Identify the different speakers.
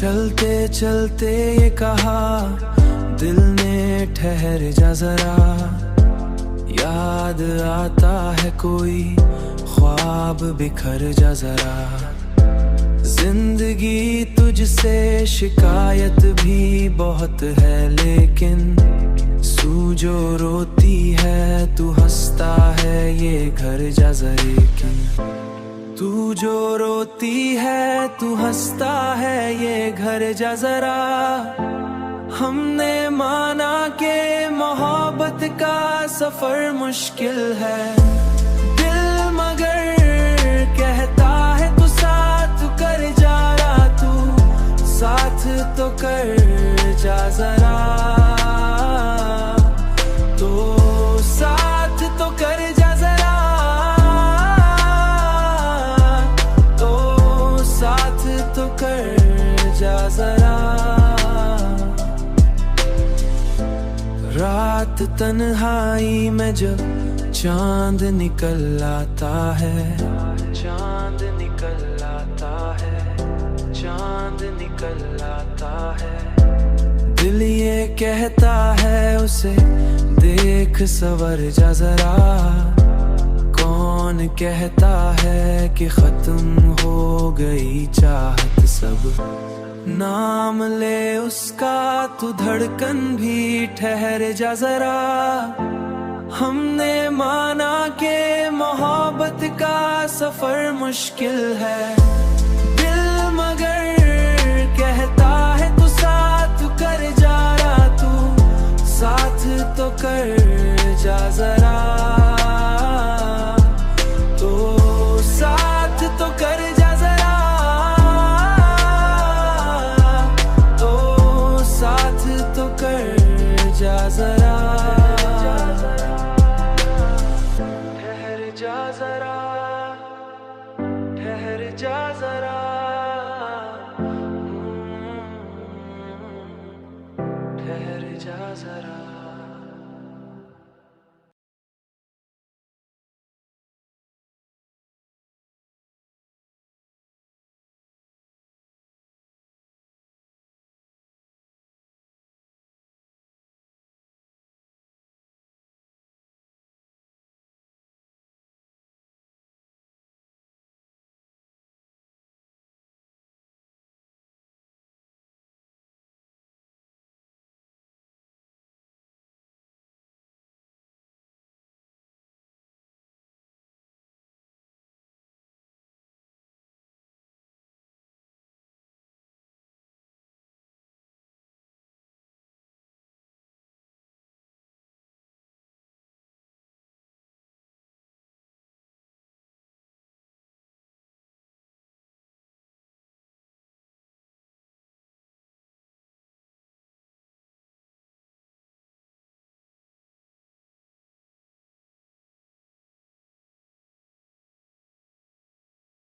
Speaker 1: चलते चलते ये कहा दिल ने, ठहर जा जरा, याद आता है कोई ख्वाब, बिखर जा जरा। जिंदगी तुझसे शिकायत भी बहुत है, लेकिन जो रोती है तू हंसता है, ये घर जा जरा। तू जो रोती है तू हंसता है, ये घर जा जरा। हमने माना के मोहब्बत का सफर मुश्किल है, दिल मगर कहता है तू साथ कर जा रहा, तू साथ तो कर जा जरा, तो साथ तो कर जा जरा, तो साथ तो कर जा जरा। रात तन्हाई में जब चांद निकल आता है, चांद निकल आता है, चांद निकल आता है, दिल ये कहता है उसे देख सवर जा जरा। कौन कहता है कि खत्म हो गई चाहत सब, नाम ले उसका तू धड़कन भी ठहर जा जरा। हमने माना के मोहब्बत का सफर मुश्किल है, दिल मगर